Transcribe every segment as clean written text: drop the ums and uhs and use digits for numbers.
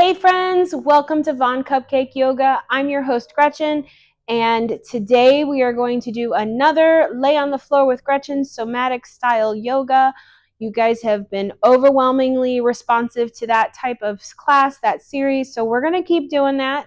Hey friends, welcome to Von Cupcake Yoga. I'm your host Gretchen, and today we are going to do another Lay on the Floor with Gretchen Somatic style yoga. You guys have been overwhelmingly responsive to that type of class, that series, so we're going to keep doing that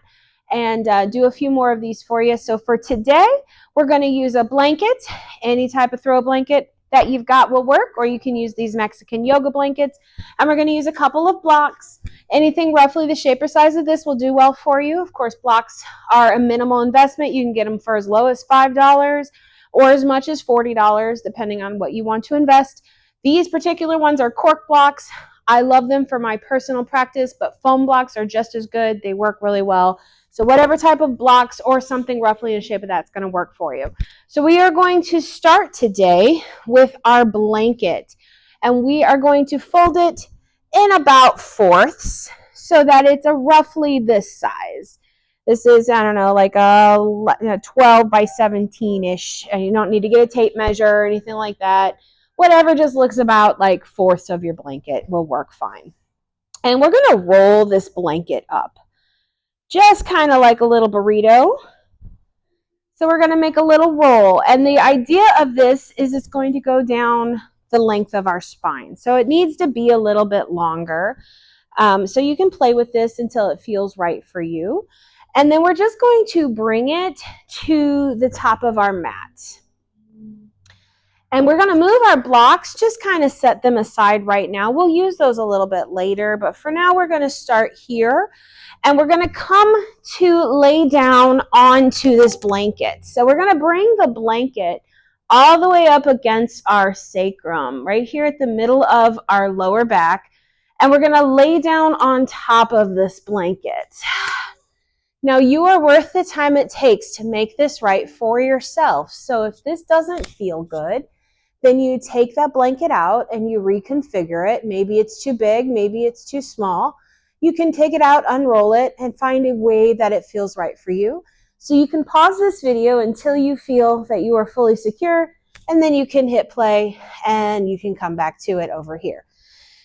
and do a few more of these for you. So for today, we're going to use a blanket, any type of throw blanket that you've got will work, or you can use these Mexican yoga blankets, and we're going to use a couple of blocks. Anything roughly the shape or size of this will do well for you. Of course, blocks are a minimal investment. You can get them for as low as $5 or as much as $40, depending on what you want to invest. These particular ones are cork blocks. I love them for my personal practice, but foam blocks are just as good. They work really well. So whatever type of blocks or something roughly in the shape of that's going to work for you. So we are going to start today with our blanket, and we are going to fold it in about fourths so that it's a roughly this size. This is, I don't know, like a 12 by 17-ish. And you don't need to get a tape measure or anything like that. Whatever just looks about like fourths of your blanket will work fine. And we're going to roll this blanket up, just kind of like a little burrito. So we're going to make a little roll. And the idea of this is it's going to go down the length of our spine. So it needs to be a little bit longer. So you can play with this until it feels right for you. And then we're just going to bring it to the top of our mat. And we're going to move our blocks, just kind of set them aside right now. We'll use those a little bit later, but for now we're going to start here. And we're going to come to lay down onto this blanket. So we're going to bring the blanket all the way up against our sacrum, right here at the middle of our lower back. And we're going to lay down on top of this blanket. Now, you are worth the time it takes to make this right for yourself. So if this doesn't feel good, then you take that blanket out and you reconfigure it. Maybe it's too big, maybe it's too small. You can take it out, unroll it, and find a way that it feels right for you. So you can pause this video until you feel that you are fully secure, and then you can hit play and you can come back to it over here.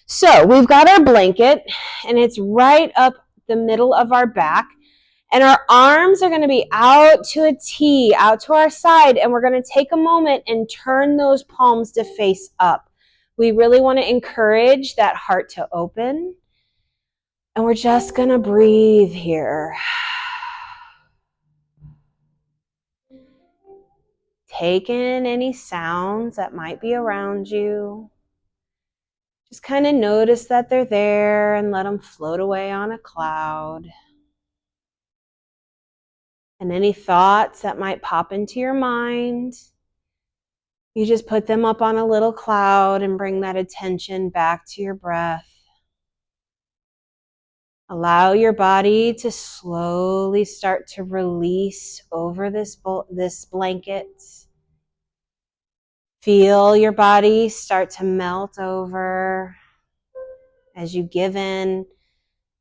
So we've got our blanket, and it's right up the middle of our back. And our arms are going to be out to a T, out to our side, and we're going to take a moment and turn those palms to face up. We really want to encourage that heart to open. And we're just going to breathe here. Take in any sounds that might be around you. Just kind of notice that they're there and let them float away on a cloud. And any thoughts that might pop into your mind, you just put them up on a little cloud and bring that attention back to your breath. Allow your body to slowly start to release over this blanket. Feel your body start to melt over as you give in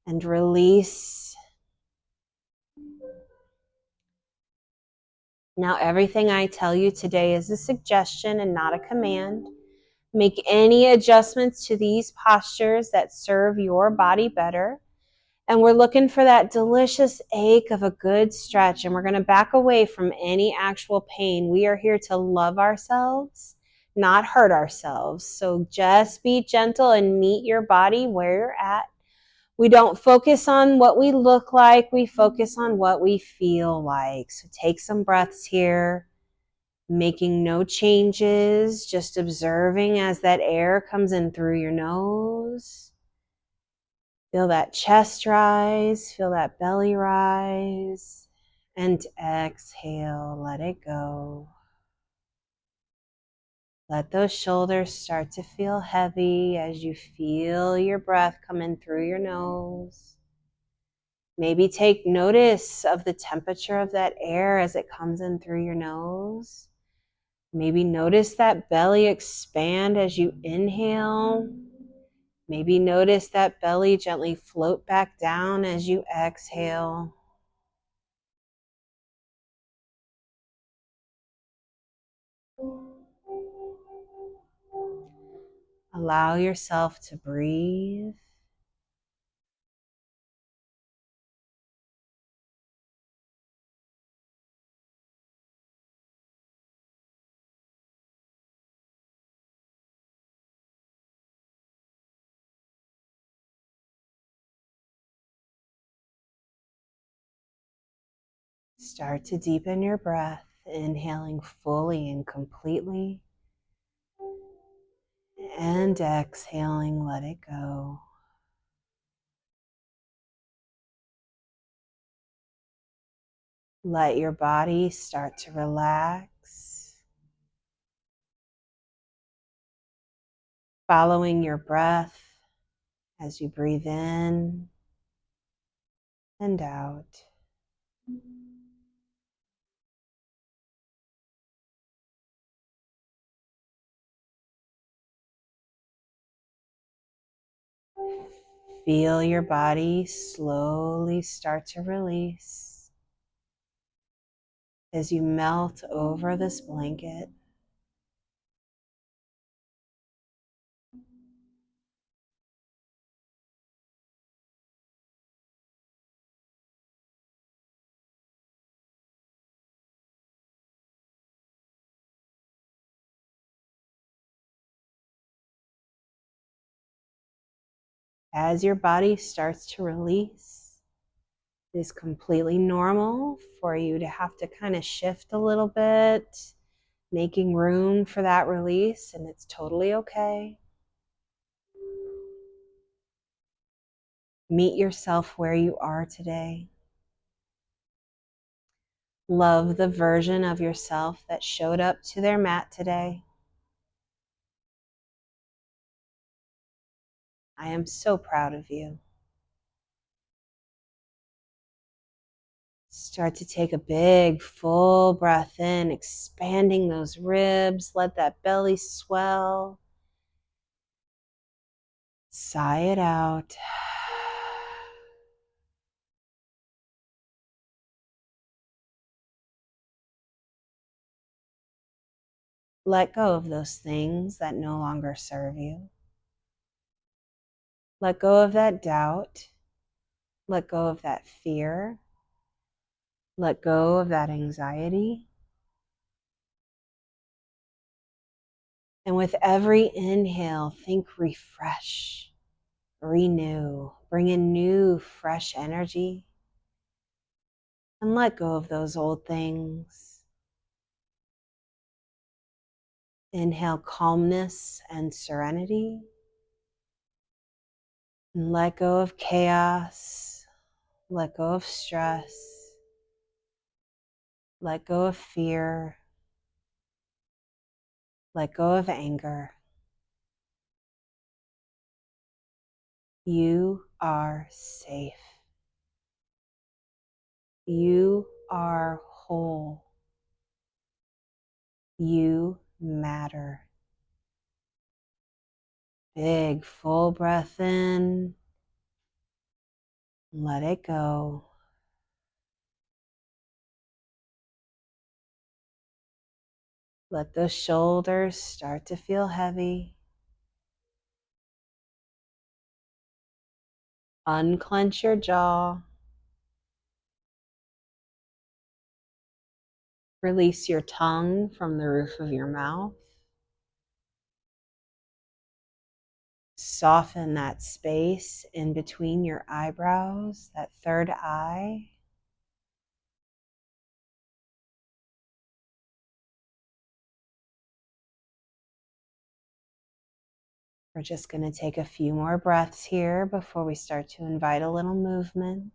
and release. Now, everything I tell you today is a suggestion and not a command. Make any adjustments to these postures that serve your body better. And we're looking for that delicious ache of a good stretch. And we're going to back away from any actual pain. We are here to love ourselves, not hurt ourselves. So just be gentle and meet your body where you're at. We don't focus on what we look like. We focus on what we feel like. So take some breaths here, making no changes, just observing as that air comes in through your nose. Feel that chest rise, feel that belly rise, and exhale, let it go. Let those shoulders start to feel heavy as you feel your breath come in through your nose. Maybe take notice of the temperature of that air as it comes in through your nose. Maybe notice that belly expand as you inhale. Maybe notice that belly gently float back down as you exhale. Allow yourself to breathe. Start to deepen your breath, inhaling fully and completely, and exhaling, let it go. Let your body start to relax, following your breath as you breathe in and out. Feel your body slowly start to release as you melt over this blanket. As your body starts to release, it is completely normal for you to have to kind of shift a little bit, making room for that release, and it's totally okay. Meet yourself where you are today. Love the version of yourself that showed up to their mat today. I am so proud of you. Start to take a big, full breath in, expanding those ribs. Let that belly swell. Sigh it out. Let go of those things that no longer serve you. Let go of that doubt. Let go of that fear. Let go of that anxiety. And with every inhale, think refresh, renew, bring in new, fresh energy. And let go of those old things. Inhale calmness and serenity. And let go of chaos. Let go of stress. Let go of fear. Let go of anger. You are safe. You are whole. You matter. Big full breath in. Let it go. Let those shoulders start to feel heavy. Unclench your jaw. Release your tongue from the roof of your mouth. Soften that space in between your eyebrows, that third eye. We're just going to take a few more breaths here before we start to invite a little movement.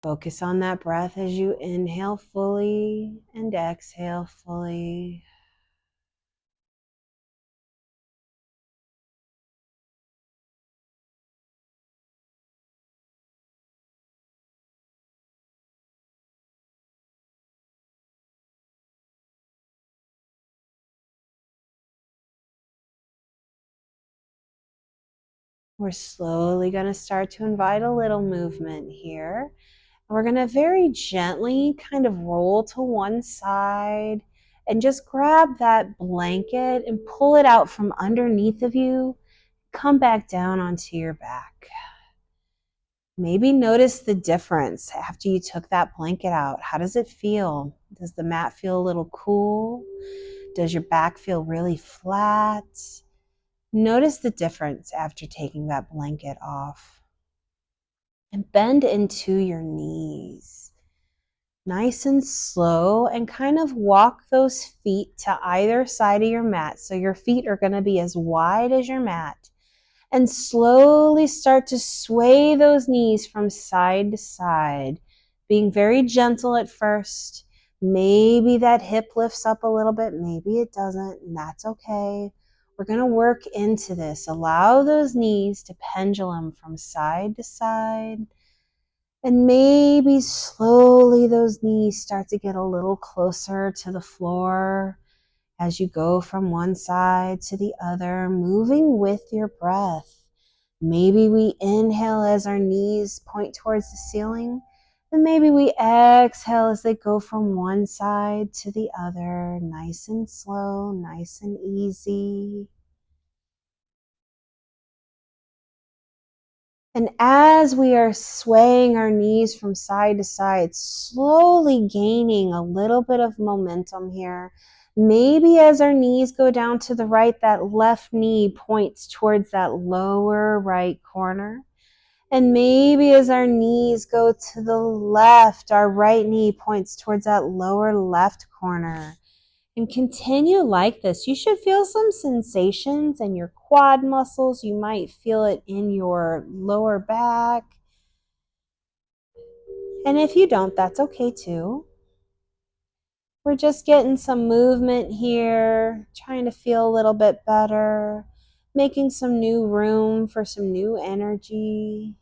Focus on that breath as you inhale fully and exhale fully. We're slowly going to start to invite a little movement here. We're going to very gently kind of roll to one side and just grab that blanket and pull it out from underneath of you. Come back down onto your back. Maybe notice the difference after you took that blanket out. How does it feel? Does the mat feel a little cool? Does your back feel really flat? Notice the difference after taking that blanket off. And bend into your knees. Nice and slow, and kind of walk those feet to either side of your mat. So your feet are going to be as wide as your mat. And slowly start to sway those knees from side to side, being very gentle at first. Maybe that hip lifts up a little bit, maybe it doesn't, and that's okay. We're going to work into this. Allow those knees to pendulum from side to side. And maybe slowly those knees start to get a little closer to the floor as you go from one side to the other, moving with your breath. Maybe we inhale as our knees point towards the ceiling, and maybe we exhale as they go from one side to the other, nice and slow, nice and easy. And as we are swaying our knees from side to side, slowly gaining a little bit of momentum here. Maybe as our knees go down to the right, that left knee points towards that lower right corner. And maybe as our knees go to the left, our right knee points towards that lower left corner. And continue like this. You should feel some sensations in your quad muscles. You might feel it in your lower back. And if you don't, that's okay too. We're just getting some movement here, trying to feel a little bit better, making some new room for some new energy.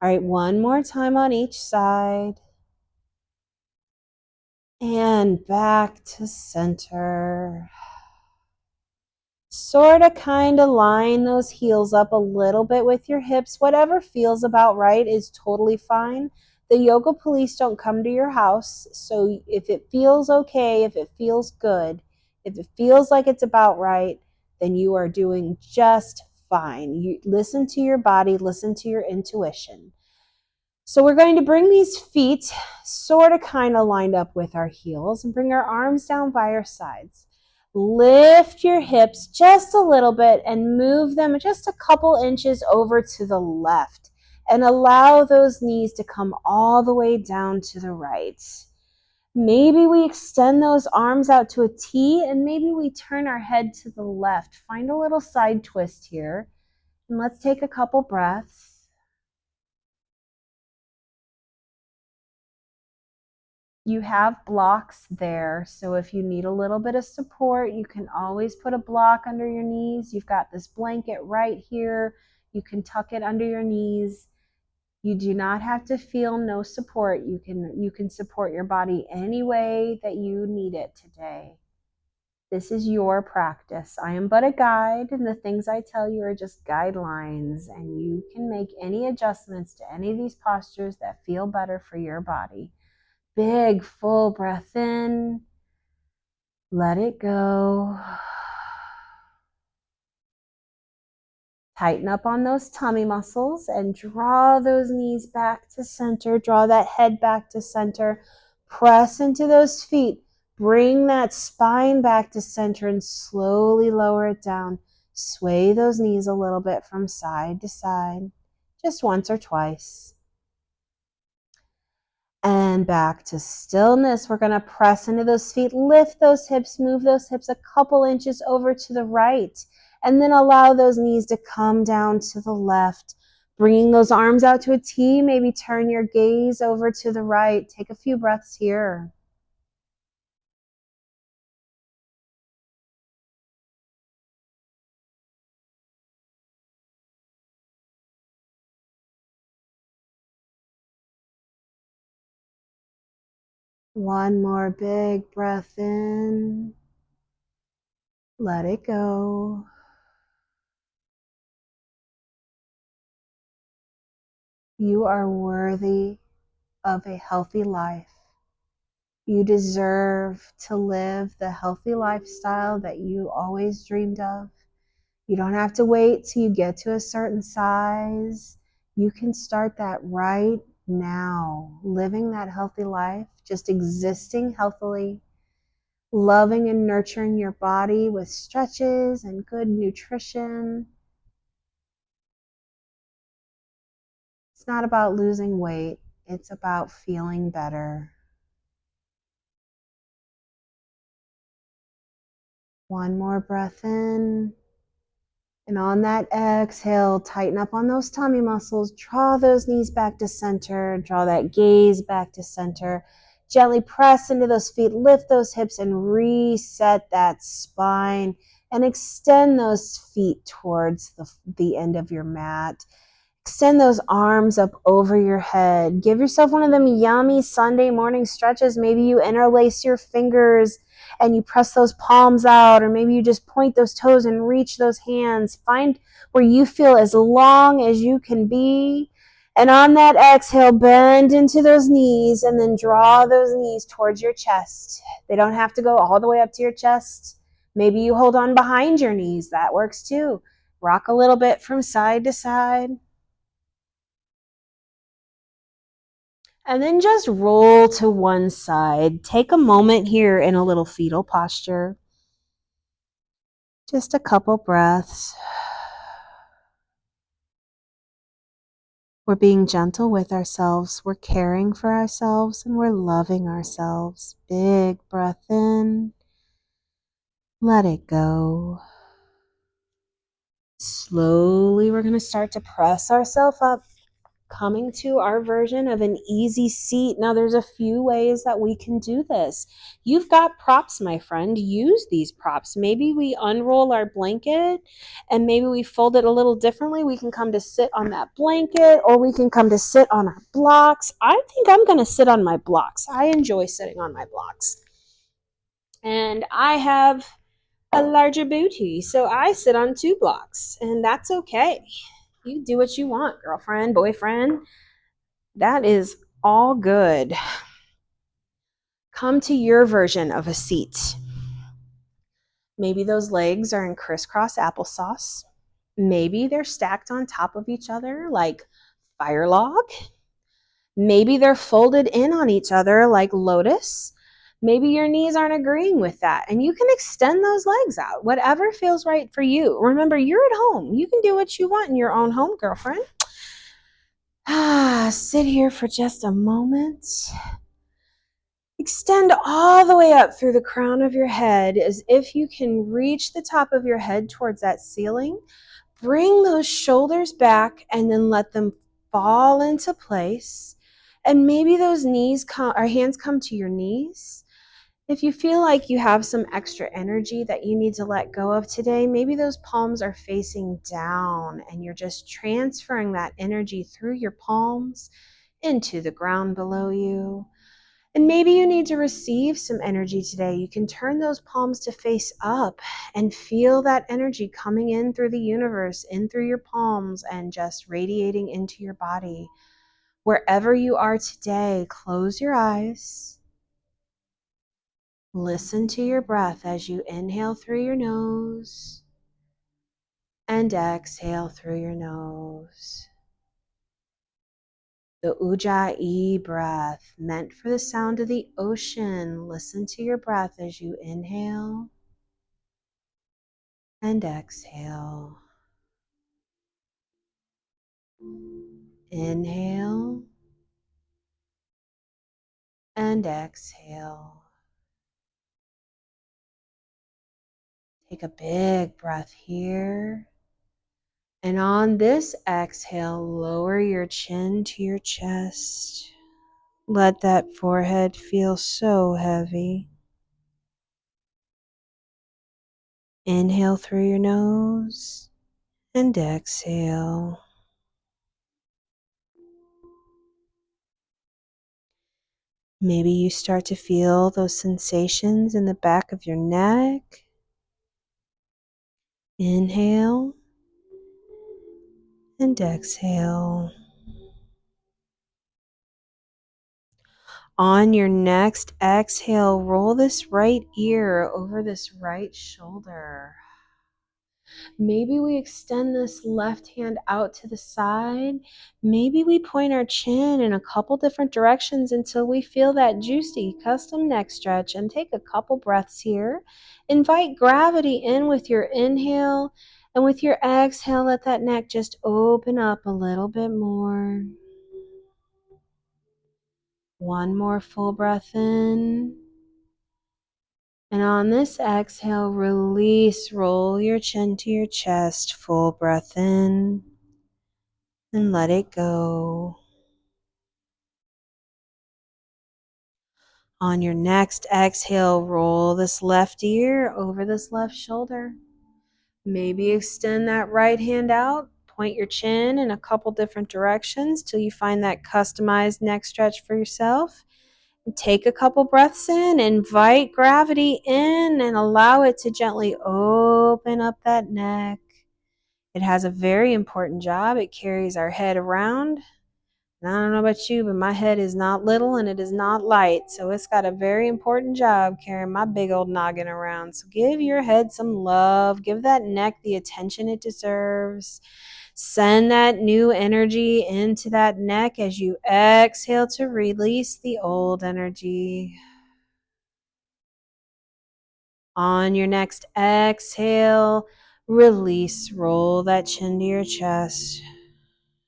All right, one more time on each side. And back to center. Sort of kind of line those heels up a little bit with your hips. Whatever feels about right is totally fine. The yoga police don't come to your house. So if it feels okay, if it feels good, if it feels like it's about right, then you are doing just fine. You listen to your body, listen to your intuition. So we're going to bring these feet sort of kind of lined up with our heels and bring our arms down by our sides. Lift your hips just a little bit and move them just a couple inches over to the left, and allow those knees to come all the way down to the right. Maybe we extend those arms out to a T, and maybe we turn our head to the left. Find a little side twist here. And let's take a couple breaths. You have blocks there, so if you need a little bit of support, you can always put a block under your knees. You've got this blanket right here. You can tuck it under your knees. You do not have to feel no support. You can support your body any way that you need it today. This is your practice. I am but a guide, and the things I tell you are just guidelines, and you can make any adjustments to any of these postures that feel better for your body. Big, full breath in. Let it go. Tighten up on those tummy muscles and draw those knees back to center. Draw that head back to center. Press into those feet. Bring that spine back to center and slowly lower it down. Sway those knees a little bit from side to side, just once or twice. And back to stillness. We're going to press into those feet, lift those hips, move those hips a couple inches over to the right, and then allow those knees to come down to the left. Bringing those arms out to a T, maybe turn your gaze over to the right. Take a few breaths here. One more big breath in. Let it go. You are worthy of a healthy life. You deserve to live the healthy lifestyle that you always dreamed of. You don't have to wait till you get to a certain size. You can start that right now, living that healthy life, just existing healthily, loving and nurturing your body with stretches and good nutrition. It's not about losing weight. It's about feeling better. One more breath in. And on that exhale, tighten up on those tummy muscles. Draw those knees back to center. Draw that gaze back to center. Gently press into those feet. Lift those hips and reset that spine. And extend those feet towards the end of your mat. Extend those arms up over your head. Give yourself one of them yummy Sunday morning stretches. Maybe you interlace your fingers and you press those palms out, or maybe you just point those toes and reach those hands. Find where you feel as long as you can be. And on that exhale, bend into those knees and then draw those knees towards your chest. They don't have to go all the way up to your chest. Maybe you hold on behind your knees. That works too. Rock a little bit from side to side. And then just roll to one side. Take a moment here in a little fetal posture. Just a couple breaths. We're being gentle with ourselves. We're caring for ourselves and we're loving ourselves. Big breath in. Let it go. Slowly, we're going to start to press ourselves up, coming to our version of an easy seat. Now, there's a few ways that we can do this. You've got props, my friend. Use these props. Maybe we unroll our blanket and maybe we fold it a little differently. We can come to sit on that blanket, or we can come to sit on our blocks. I think I'm going to sit on my blocks. I enjoy sitting on my blocks. And I have a larger booty, so I sit on 2 blocks, and that's okay. You do what you want, girlfriend, boyfriend. That is all good. Come to your version of a seat. Maybe those legs are in crisscross applesauce. Maybe they're stacked on top of each other like fire log. Maybe they're folded in on each other like lotus. Maybe your knees aren't agreeing with that, and you can extend those legs out. Whatever feels right for you. Remember, you're at home. You can do what you want in your own home, girlfriend. Sit here for just a moment. Extend all the way up through the crown of your head as if you can reach the top of your head towards that ceiling. Bring those shoulders back and then let them fall into place. And maybe those hands come to your knees. If you feel like you have some extra energy that you need to let go of today, maybe those palms are facing down and you're just transferring that energy through your palms into the ground below you. And maybe you need to receive some energy today. You can turn those palms to face up and feel that energy coming in through the universe, in through your palms, and just radiating into your body. Wherever you are today, close your eyes. Listen to your breath as you inhale through your nose and exhale through your nose. The Ujjayi breath, meant for the sound of the ocean. Listen to your breath as you inhale and exhale. Inhale and exhale. Take a big breath here. And on this exhale, lower your chin to your chest. Let that forehead feel so heavy. Inhale through your nose and exhale. Maybe you start to feel those sensations in the back of your neck. Inhale and exhale. On your next exhale, roll this right ear over this right shoulder. Maybe we extend this left hand out to the side. Maybe we point our chin in a couple different directions until we feel that juicy custom neck stretch, and take a couple breaths here. Invite gravity in with your inhale, and with your exhale, let that neck just open up a little bit more. One more full breath in. And on this exhale, release, roll your chin to your chest, full breath in, and let it go. On your next exhale, roll this left ear over this left shoulder. Maybe extend that right hand out, point your chin in a couple different directions till you find that customized neck stretch for yourself. And take a couple breaths in, invite gravity in, and allow it to gently open up that neck. It has a very important job. It carries our head around. And I don't know about you, but my head is not little and it is not light. So it's got a very important job carrying my big old noggin around. So give your head some love. Give that neck the attention it deserves. Send that new energy into that neck as you exhale to release the old energy. On your next exhale, release, roll that chin to your chest.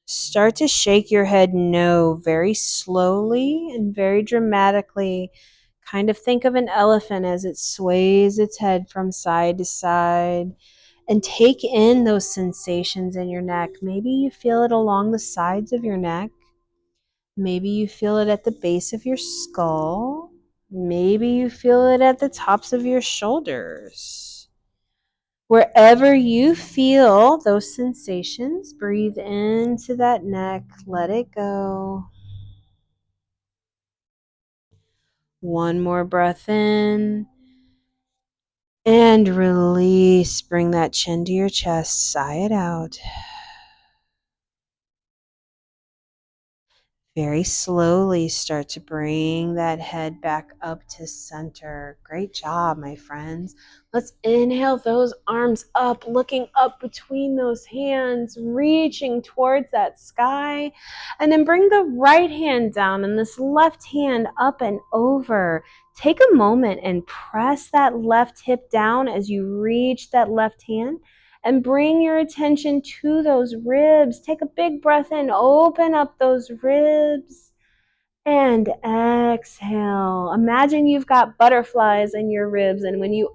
Start to shake your head no very slowly and very dramatically. Kind of think of an elephant as it sways its head from side to side. And take in those sensations in your neck. Maybe you feel it along the sides of your neck. Maybe you feel it at the base of your skull. Maybe you feel it at the tops of your shoulders. Wherever you feel those sensations, breathe into that neck, let it go. One more breath in and release. Bring that chin to your chest, sigh it out. Very slowly start to bring that head back up to center. Great job, my friends. Let's inhale those arms up, looking up between those hands, reaching towards that sky. And then bring the right hand down and this left hand up and over. Take a moment and press that left hip down as you reach that left hand. And bring your attention to those ribs. Take a big breath in, open up those ribs, and exhale. Imagine you've got butterflies in your ribs, and when you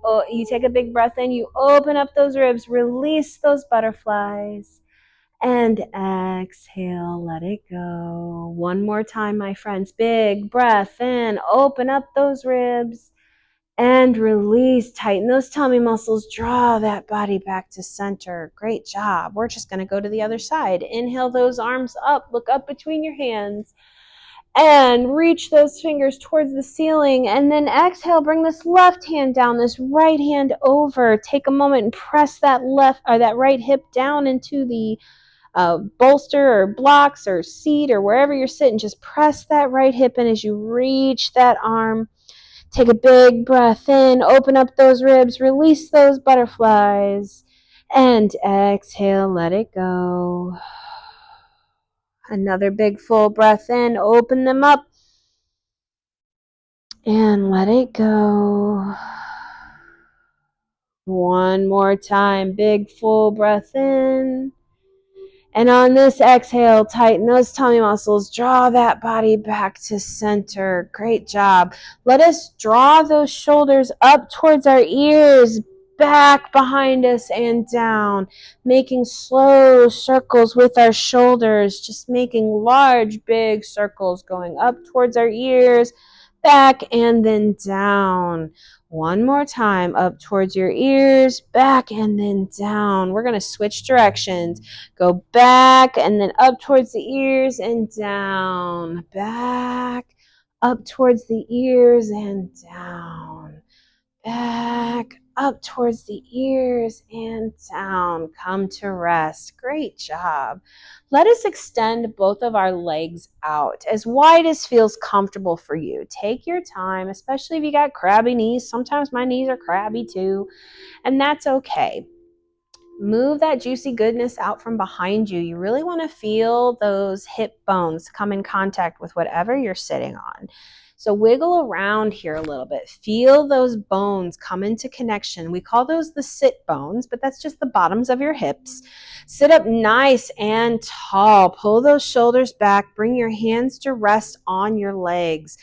take a big breath in, you open up those ribs, release those butterflies, and exhale, let it go. One more time, my friends. Big breath in, open up those ribs, and release. Tighten those tummy muscles. Draw that body back to center. Great job. We're just going to go to the other side. Inhale those arms up. Look up between your hands. And reach those fingers towards the ceiling. And then exhale. Bring this left hand down. This right hand over. Take a moment and press that that right hip down into the bolster or blocks or seat or wherever you're sitting. Just press that right hip in as you reach that arm. Take a big breath in, open up those ribs, release those butterflies, and exhale, let it go. Another big full breath in, open them up, and let it go. One more time, big full breath in. And on this exhale, tighten those tummy muscles. Draw that body back to center. Great job. Let us draw those shoulders up towards our ears, back behind us and down, making slow circles with our shoulders, just making large, big circles going up towards our ears, back and then down. One more time, up towards your ears, back and then down. We're going to switch directions. Go back and then up towards the ears and down. Back, up towards the ears and down. Back, up towards the ears and down. Come to rest. Great job. Let us extend both of our legs out as wide as feels comfortable for you. Take your time, especially if you got crabby knees. Sometimes my knees are crabby too, and that's okay. Move that juicy goodness out from behind you. You really want to feel those hip bones come in contact with whatever you're sitting on. So wiggle around here a little bit. Feel those bones come into connection. We call those the sit bones, but that's just the bottoms of your hips. Sit up nice and tall. Pull those shoulders back. Bring your hands to rest on your legs.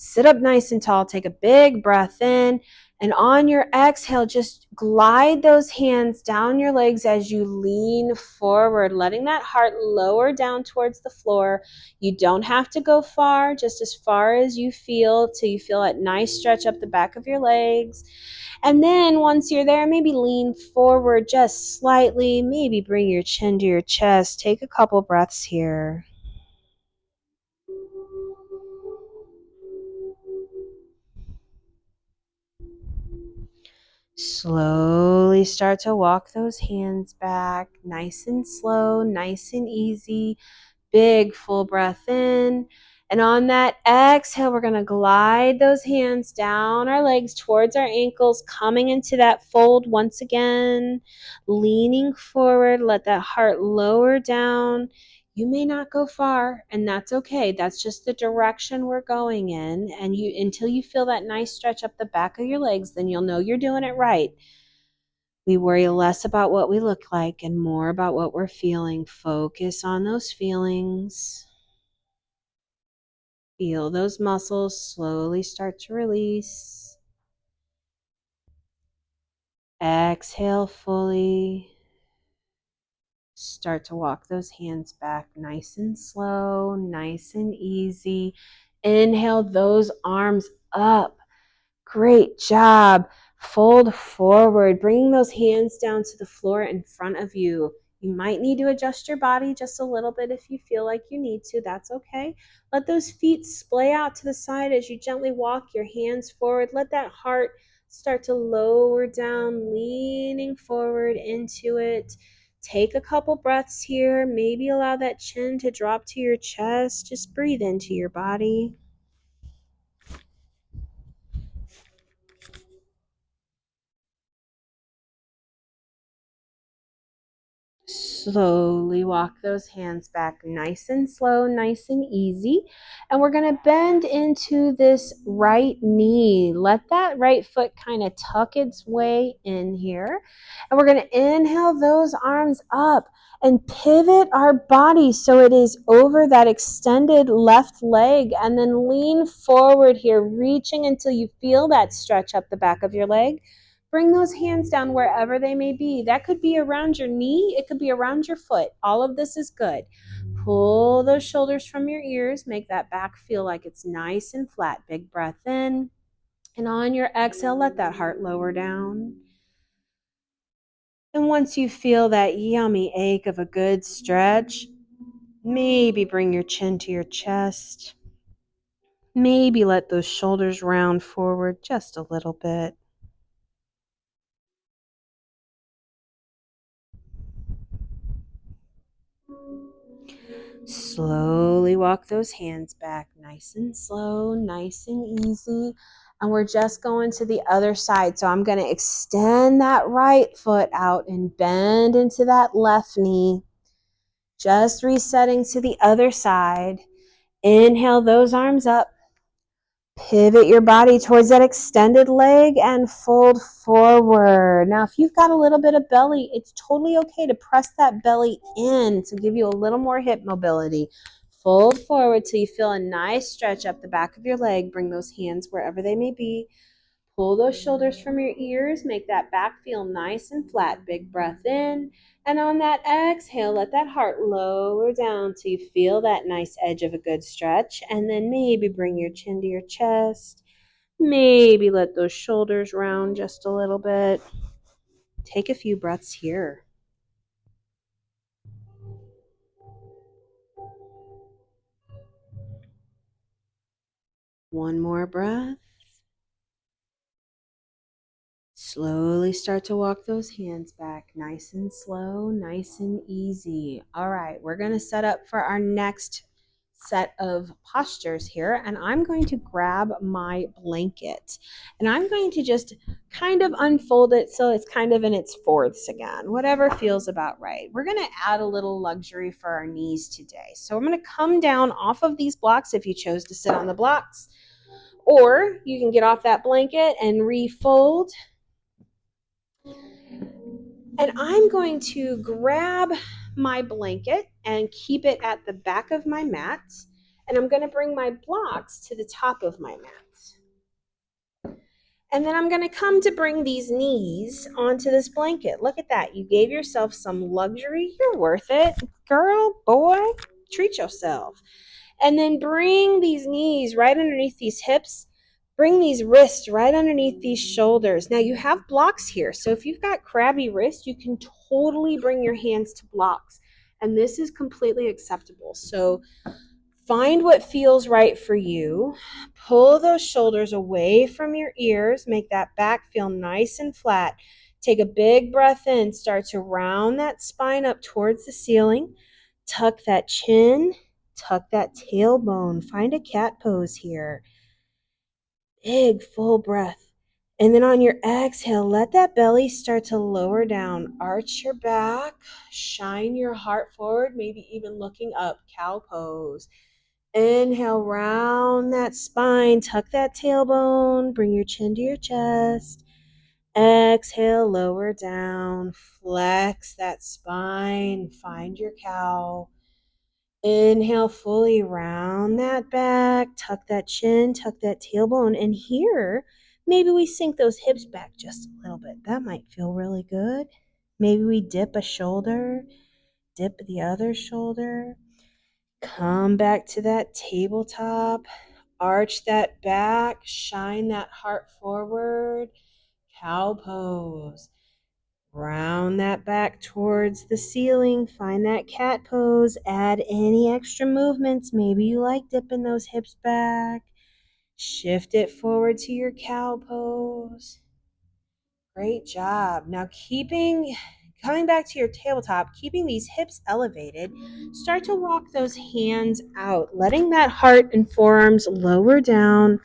Sit up nice and tall. Take a big breath in. And on your exhale, just glide those hands down your legs as you lean forward, letting that heart lower down towards the floor. You don't have to go far, just as far as you feel, till you feel that nice stretch up the back of your legs. And then once you're there, maybe lean forward just slightly. Maybe bring your chin to your chest. Take a couple breaths here. Slowly start to walk those hands back, nice and slow, nice and easy. Big full breath in. And on that exhale, we're going to glide those hands down our legs towards our ankles, coming into that fold once again, leaning forward. Let that heart lower down. You may not go far, and that's okay. That's just the direction we're going in. And you, until you feel that nice stretch up the back of your legs, then you'll know you're doing it right. We worry less about what we look like and more about what we're feeling. Focus on those feelings. Feel those muscles slowly start to release. Exhale fully. Start to walk those hands back nice and slow, nice and easy. Inhale those arms up. Great job. Fold forward, bringing those hands down to the floor in front of you. You might need to adjust your body just a little bit if you feel like you need to. That's okay. Let those feet splay out to the side as you gently walk your hands forward. Let that heart start to lower down, leaning forward into it. Take a couple breaths here. Maybe allow that chin to drop to your chest. Just breathe into your body. Slowly walk those hands back nice and slow, nice and easy. And we're going to bend into this right knee. Let that right foot kind of tuck its way in here. And we're going to inhale those arms up and pivot our body so it is over that extended left leg. And then lean forward here, reaching until you feel that stretch up the back of your leg. Bring those hands down wherever they may be. That could be around your knee. It could be around your foot. All of this is good. Pull those shoulders from your ears. Make that back feel like it's nice and flat. Big breath in. And on your exhale, let that heart lower down. And once you feel that yummy ache of a good stretch, maybe bring your chin to your chest. Maybe let those shoulders round forward just a little bit. Slowly walk those hands back, nice and slow, nice and easy. And we're just going to the other side. So I'm going to extend that right foot out and bend into that left knee. Just resetting to the other side. Inhale those arms up. Pivot your body towards that extended leg and fold forward. Now, if you've got a little bit of belly, it's totally okay to press that belly in to give you a little more hip mobility. Fold forward till you feel a nice stretch up the back of your leg. Bring those hands wherever they may be. Pull those shoulders from your ears. Make that back feel nice and flat. Big breath in. And on that exhale, let that heart lower down till you feel that nice edge of a good stretch. And then maybe bring your chin to your chest. Maybe let those shoulders round just a little bit. Take a few breaths here. One more breath. Slowly start to walk those hands back, nice and slow, nice and easy. All right, we're going to set up for our next set of postures here, and I'm going to grab my blanket, and I'm going to just kind of unfold it so it's kind of in its fourths again, whatever feels about right. We're going to add a little luxury for our knees today. So I'm going to come down off of these blocks if you chose to sit on the blocks, or you can get off that blanket and refold. And I'm going to grab my blanket and keep it at the back of my mat. And I'm going to bring my blocks to the top of my mat. And then I'm going to come to bring these knees onto this blanket. Look at that. You gave yourself some luxury. You're worth it. Girl, boy, treat yourself. And then bring these knees right underneath these hips. Bring these wrists right underneath these shoulders. Now you have blocks here. So if you've got crabby wrists, you can totally bring your hands to blocks. And this is completely acceptable. So find what feels right for you. Pull those shoulders away from your ears. Make that back feel nice and flat. Take a big breath in. Start to round that spine up towards the ceiling. Tuck that chin. Tuck that tailbone. Find a cat pose here. Big, full breath. And then on your exhale, let that belly start to lower down. Arch your back. Shine your heart forward, maybe even looking up. Cow pose. Inhale, round that spine, tuck that tailbone, bring your chin to your chest. Exhale, lower down, flex that spine, find your cow. Inhale, fully round that back, tuck that chin, tuck that tailbone. And here, maybe we sink those hips back just a little bit. That might feel really good. Maybe we dip a shoulder, dip the other shoulder. Come back to that tabletop. Arch that back. Shine that heart forward. Cow pose. Round that back towards the ceiling. Find that cat pose. Add any extra movements. Maybe you like dipping those hips back. Shift it forward to your cow pose. Great job. Now coming back to your tabletop, keeping these hips elevated, start to walk those hands out, letting that heart and forearms lower down.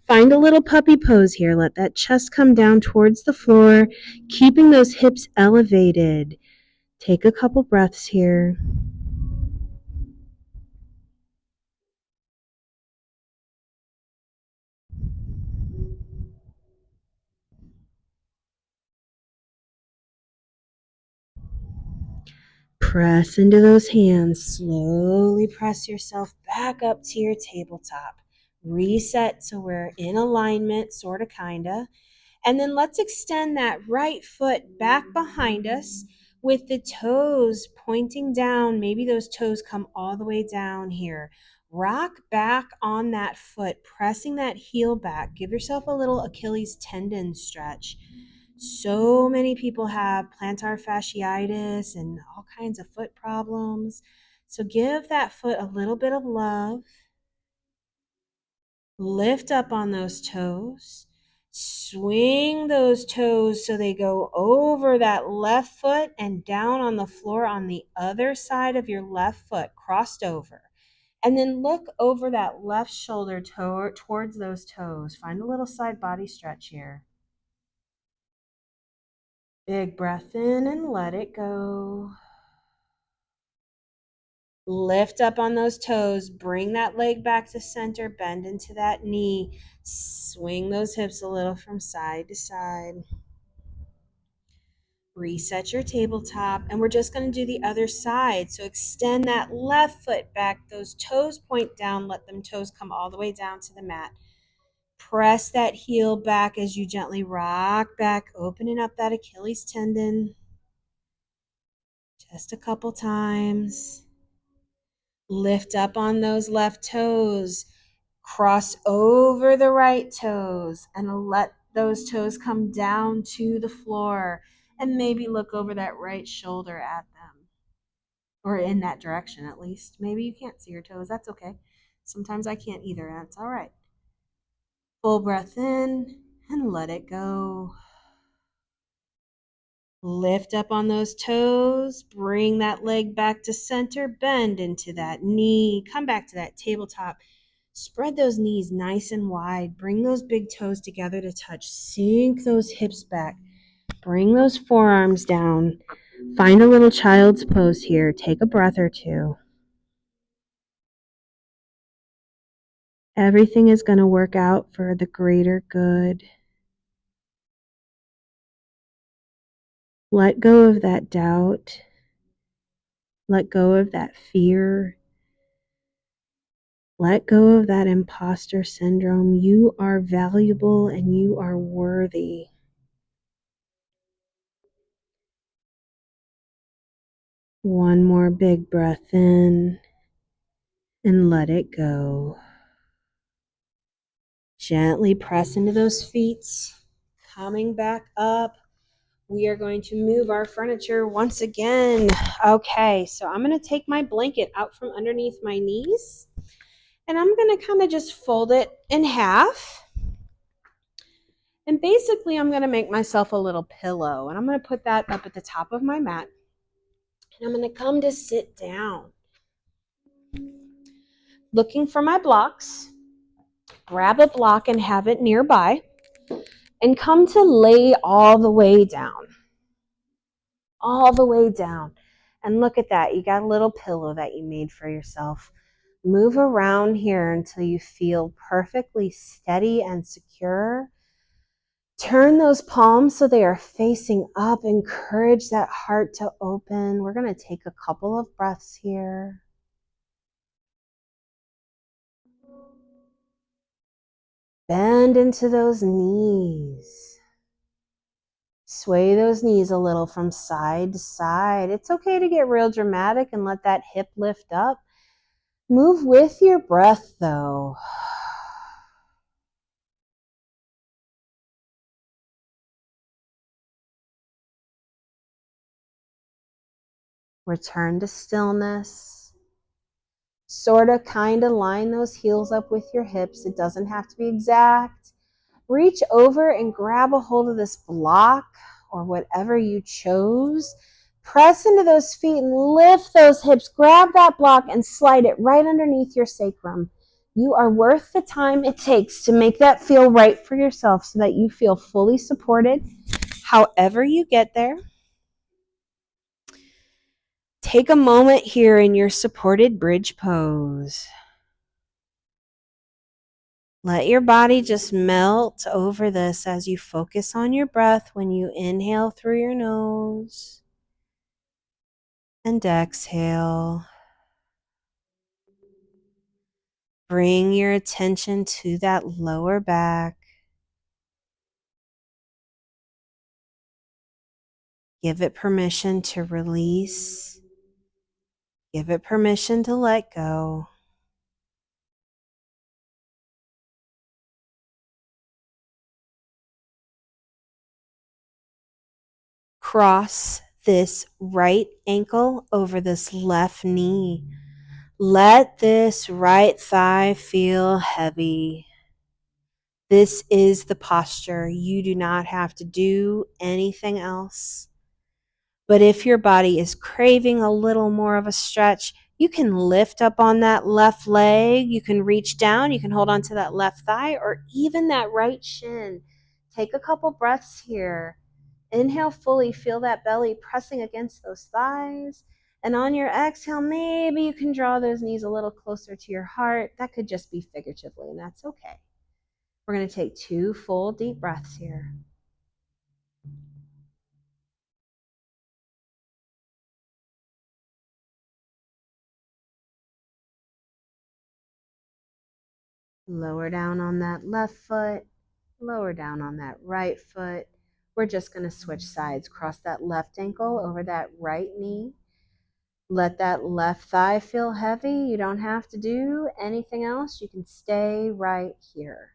Find a little puppy pose here. Let that chest come down towards the floor, keeping those hips elevated. Take a couple breaths here. Press into those hands. Slowly press yourself back up to your tabletop. Reset so we're in alignment, sort of, kind of. And then let's extend that right foot back behind us with the toes pointing down. Maybe those toes come all the way down here. Rock back on that foot, pressing that heel back. Give yourself a little Achilles tendon stretch. So many people have plantar fasciitis and all kinds of foot problems. So give that foot a little bit of love. Lift up on those toes. Swing those toes so they go over that left foot and down on the floor on the other side of your left foot, crossed over. And then look over that left shoulder towards those toes. Find a little side body stretch here. Big breath in and let it go. Lift up on those toes. Bring that leg back to center. Bend into that knee. Swing those hips a little from side to side. Reset your tabletop. And we're just going to do the other side. So extend that left foot back. Those toes point down. Let them toes come all the way down to the mat. Press that heel back as you gently rock back, opening up that Achilles tendon. Just a couple times. Lift up on those left toes. Cross over the right toes and let those toes come down to the floor. And maybe look over that right shoulder at them. Or in that direction at least. Maybe you can't see your toes. That's okay. Sometimes I can't either. That's all right. Full breath in and let it go. Lift up on those toes. Bring that leg back to center. Bend into that knee. Come back to that tabletop. Spread those knees nice and wide. Bring those big toes together to touch. Sink those hips back. Bring those forearms down. Find a little child's pose here. Take a breath or two. Everything is going to work out for the greater good. Let go of that doubt. Let go of that fear. Let go of that imposter syndrome. You are valuable and you are worthy. One more big breath in and let it go. Gently press into those feet, coming back up. We are going to move our furniture once again. Okay, so I'm going to take my blanket out from underneath my knees, and I'm going to kind of just fold it in half. And basically, I'm going to make myself a little pillow, and I'm going to put that up at the top of my mat. And I'm going to come to sit down. Looking for my blocks, grab a block and have it nearby, and come to lay all the way down. All the way down. And look at that. You got a little pillow that you made for yourself. Move around here until you feel perfectly steady and secure. Turn those palms so they are facing up. Encourage that heart to open. We're going to take a couple of breaths here. Bend into those knees. Sway those knees a little from side to side. It's okay to get real dramatic and let that hip lift up. Move with your breath, though. Return to stillness. Sort of kind of line those heels up with your hips. It doesn't have to be exact. Reach over and grab a hold of this block or whatever you chose. Press into those feet and lift those hips. Grab that block and slide it right underneath your sacrum. You are worth the time it takes to make that feel right for yourself so that you feel fully supported. However you get there, take a moment here in your supported bridge pose. Let your body just melt over this as you focus on your breath when you inhale through your nose and exhale. Bring your attention to that lower back. Give it permission to release. Give it permission to let go. Cross this right ankle over this left knee. Let this right thigh feel heavy. This is the posture. You do not have to do anything else. But if your body is craving a little more of a stretch, you can lift up on that left leg. You can reach down. You can hold on to that left thigh or even that right shin. Take a couple breaths here. Inhale fully. Feel that belly pressing against those thighs. And on your exhale, maybe you can draw those knees a little closer to your heart. That could just be figuratively, and that's okay. We're going to take 2 full deep breaths here. Lower down on that left foot, lower down on that right foot. We're just going to switch sides. Cross that left ankle over that right knee. Let that left thigh feel heavy. You don't have to do anything else. You can stay right here.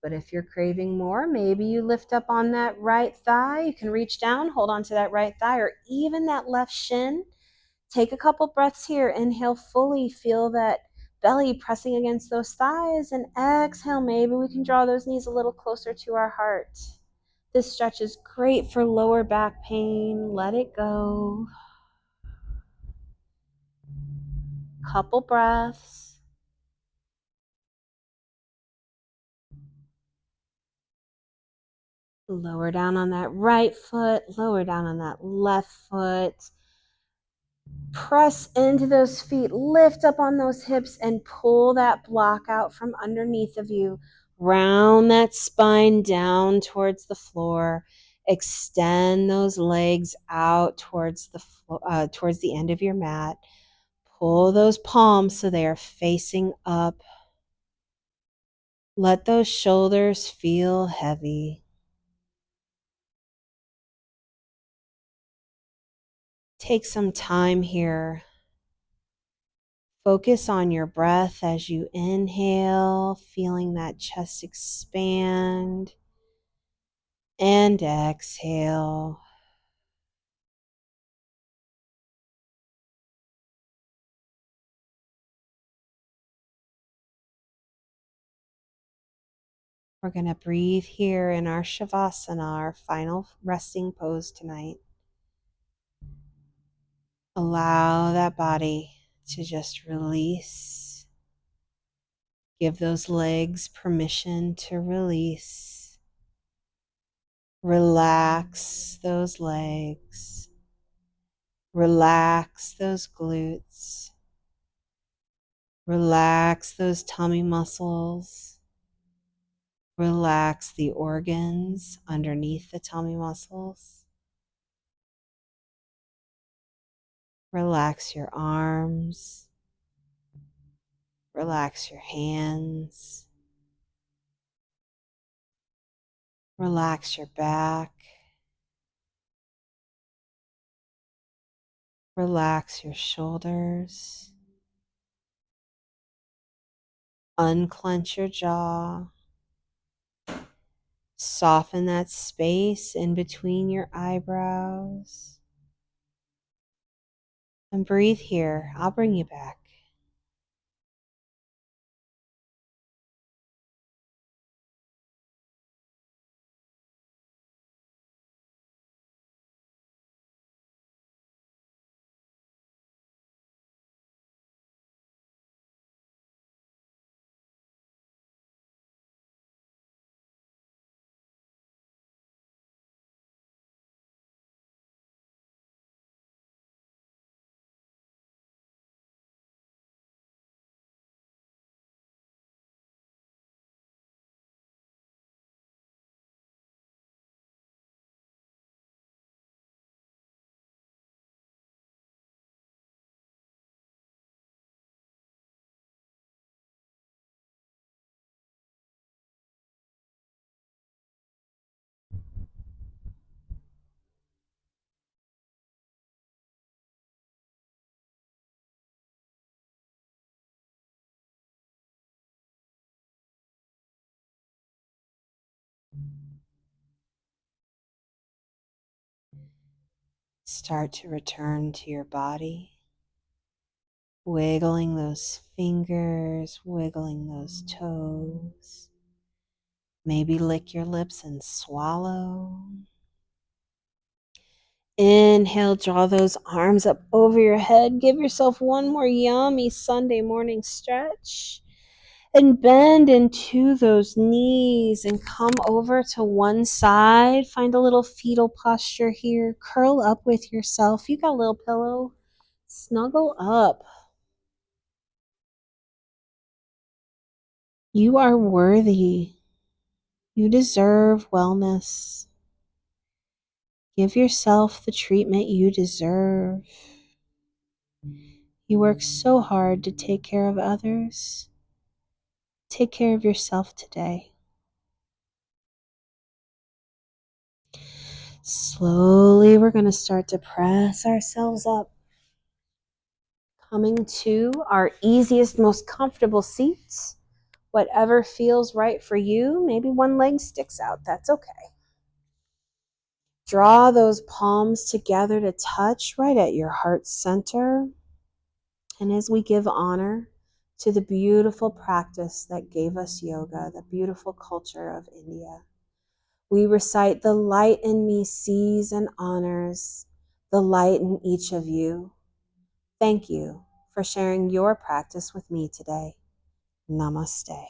But if you're craving more, maybe you lift up on that right thigh. You can reach down, hold on to that right thigh or even that left shin. Take a couple breaths here. Inhale fully. Feel that belly pressing against those thighs. And exhale, maybe we can draw those knees a little closer to our heart. This stretch is great for lower back pain. Let it go. Couple breaths. Lower down on that right foot. Lower down on that left foot. Press into those feet, lift up on those hips, and pull that block out from underneath of you. Round that spine down towards the floor. Extend those legs out towards the end of your mat. Pull those palms so they are facing up. Let those shoulders feel heavy. Take some time here. Focus on your breath as you inhale, feeling that chest expand, and exhale. We're going to breathe here in our Shavasana, our final resting pose tonight. Allow that body to just release. Give those legs permission to release. Relax those legs. Relax those glutes. Relax those tummy muscles. Relax the organs underneath the tummy muscles. Relax your arms. Relax your hands. Relax your back. Relax your shoulders. Unclench your jaw. Soften that space in between your eyebrows. And breathe here. I'll bring you back. Start to return to your body. Wiggling those fingers, wiggling those toes. Maybe lick your lips and swallow. Inhale, draw those arms up over your head. Give yourself one more yummy Sunday morning stretch. And bend into those knees and come over to one side. Find a little fetal posture here. Curl up with yourself. You got a little pillow. Snuggle up. You are worthy. You deserve wellness. Give yourself the treatment you deserve. You work so hard to take care of others. Take care of yourself today. Slowly, we're going to start to press ourselves up, coming to our easiest, most comfortable seats. Whatever feels right for you. Maybe one leg sticks out. That's okay. Draw those palms together to touch right at your heart center. And as we give honor to the beautiful practice that gave us yoga, the beautiful culture of India, we recite, the light in me sees and honors the light in each of you. Thank you for sharing your practice with me today. Namaste.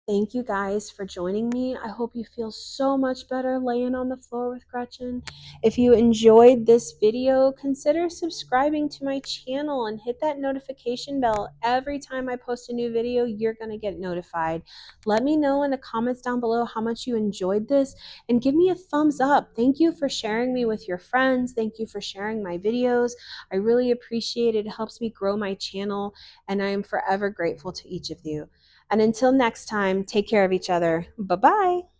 Thank you guys for joining me. I hope you feel so much better laying on the floor with Gretchen. If you enjoyed this video, consider subscribing to my channel and hit that notification bell. Every time I post a new video, you're going to get notified. Let me know in the comments down below how much you enjoyed this and give me a thumbs up. Thank you for sharing me with your friends. Thank you for sharing my videos. I really appreciate it. It helps me grow my channel, and I am forever grateful to each of you. And until next time, take care of each other. Bye-bye.